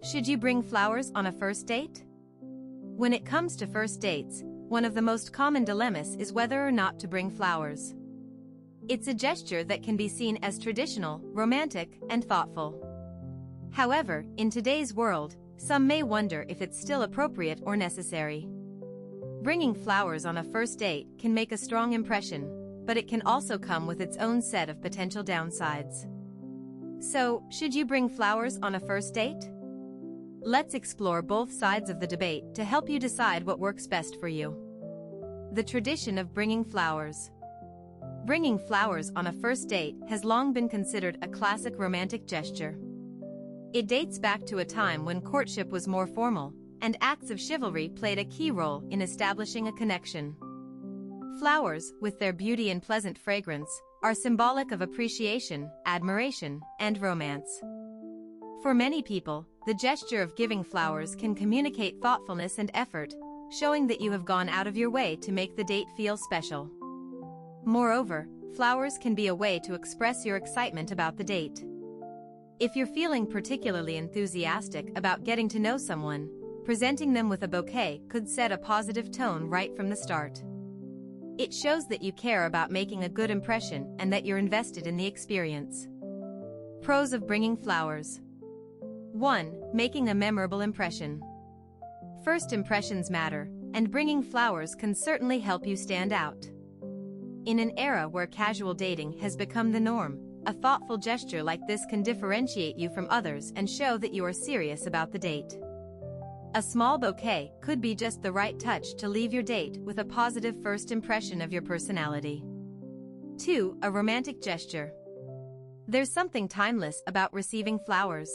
Should you bring flowers on a first date? When it comes to first dates, one of the most common dilemmas is whether or not to bring flowers. It's a gesture that can be seen as traditional, romantic, and thoughtful. However, in today's world, some may wonder if it's still appropriate or necessary. Bringing flowers on a first date can make a strong impression, but it can also come with its own set of potential downsides. So, should you bring flowers on a first date? Let's explore both sides of the debate to help you decide what works best for you. The tradition of bringing flowers. Bringing flowers on a first date has long been considered a classic romantic gesture. It dates back to a time when courtship was more formal, and acts of chivalry played a key role in establishing a connection. Flowers, with their beauty and pleasant fragrance, are symbolic of appreciation, admiration, and romance. For many people, the gesture of giving flowers can communicate thoughtfulness and effort, showing that you have gone out of your way to make the date feel special. Moreover, flowers can be a way to express your excitement about the date. If you're feeling particularly enthusiastic about getting to know someone, presenting them with a bouquet could set a positive tone right from the start. It shows that you care about making a good impression and that you're invested in the experience. Pros of bringing flowers. 1. Making a memorable impression. First impressions matter, and bringing flowers can certainly help you stand out. In an era where casual dating has become the norm, a thoughtful gesture like this can differentiate you from others and show that you are serious about the date. A small bouquet could be just the right touch to leave your date with a positive first impression of your personality. 2. A romantic gesture. There's something timeless about receiving flowers.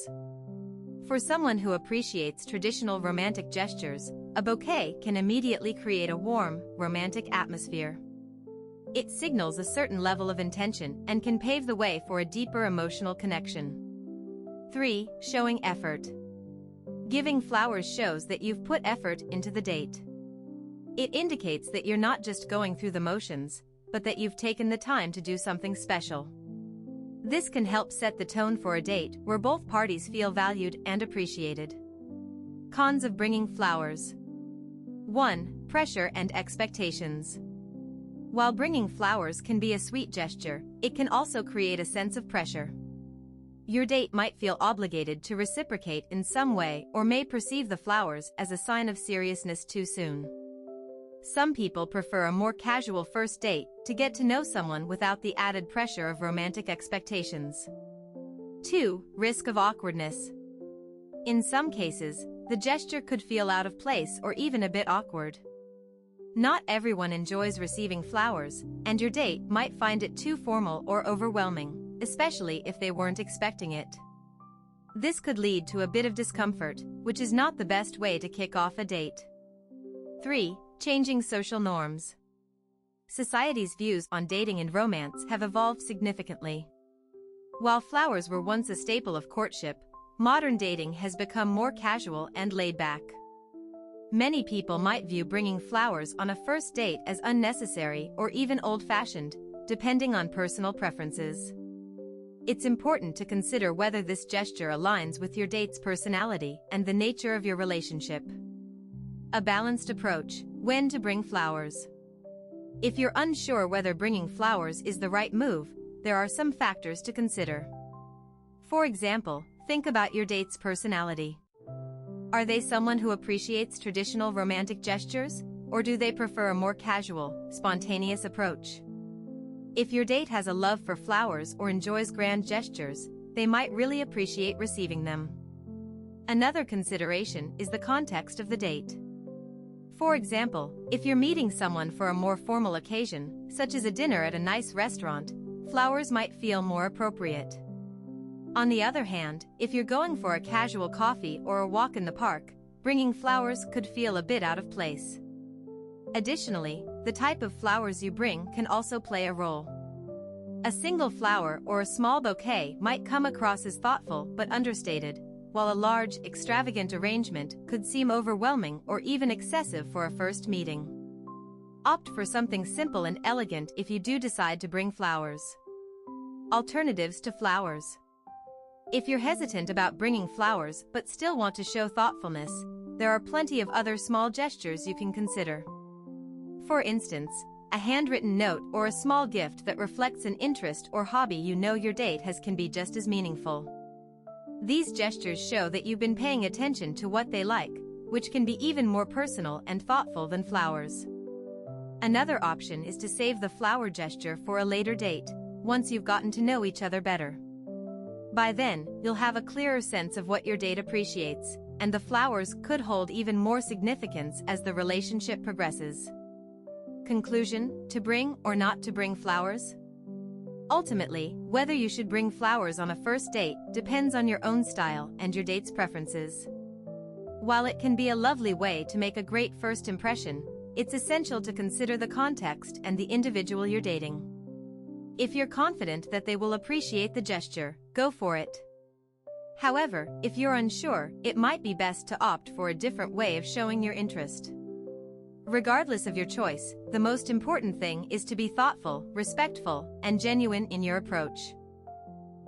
For someone who appreciates traditional romantic gestures, a bouquet can immediately create a warm, romantic atmosphere. It signals a certain level of intention and can pave the way for a deeper emotional connection. 3. Showing effort. Giving flowers shows that you've put effort into the date. It indicates that you're not just going through the motions, but that you've taken the time to do something special. This can help set the tone for a date where both parties feel valued and appreciated. Cons of bringing flowers. 1. Pressure and expectations. While bringing flowers can be a sweet gesture, it can also create a sense of pressure. Your date might feel obligated to reciprocate in some way or may perceive the flowers as a sign of seriousness too soon. Some people prefer a more casual first date to get to know someone without the added pressure of romantic expectations. 2. Risk of awkwardness. In some cases, the gesture could feel out of place or even a bit awkward. Not everyone enjoys receiving flowers, and your date might find it too formal or overwhelming, especially if they weren't expecting it. This could lead to a bit of discomfort, which is not the best way to kick off a date. 3. Changing social norms. Society's views on dating and romance have evolved significantly. While flowers were once a staple of courtship, modern dating has become more casual and laid back. Many people might view bringing flowers on a first date as unnecessary or even old-fashioned, depending on personal preferences. It's important to consider whether this gesture aligns with your date's personality and the nature of your relationship. A balanced approach. When to bring flowers. If you're unsure whether bringing flowers is the right move, there are some factors to consider. For example, think about your date's personality. Are they someone who appreciates traditional romantic gestures, or do they prefer a more casual, spontaneous approach? If your date has a love for flowers or enjoys grand gestures, they might really appreciate receiving them. Another consideration is the context of the date. For example, if you're meeting someone for a more formal occasion, such as a dinner at a nice restaurant, flowers might feel more appropriate. On the other hand, if you're going for a casual coffee or a walk in the park, bringing flowers could feel a bit out of place. Additionally, the type of flowers you bring can also play a role. A single flower or a small bouquet might come across as thoughtful but understated, while a large, extravagant arrangement could seem overwhelming or even excessive for a first meeting. Opt for something simple and elegant if you do decide to bring flowers. Alternatives to flowers. If you're hesitant about bringing flowers but still want to show thoughtfulness, there are plenty of other small gestures you can consider. For instance, a handwritten note or a small gift that reflects an interest or hobby you know your date has can be just as meaningful. These gestures show that you've been paying attention to what they like, which can be even more personal and thoughtful than flowers. Another option is to save the flower gesture for a later date, once you've gotten to know each other better. By then, you'll have a clearer sense of what your date appreciates, and the flowers could hold even more significance as the relationship progresses. Conclusion: to bring or not to bring flowers? Ultimately, whether you should bring flowers on a first date depends on your own style and your date's preferences. While it can be a lovely way to make a great first impression, it's essential to consider the context and the individual you're dating. If you're confident that they will appreciate the gesture, go for it. However, if you're unsure, it might be best to opt for a different way of showing your interest. Regardless of your choice, the most important thing is to be thoughtful, respectful, and genuine in your approach.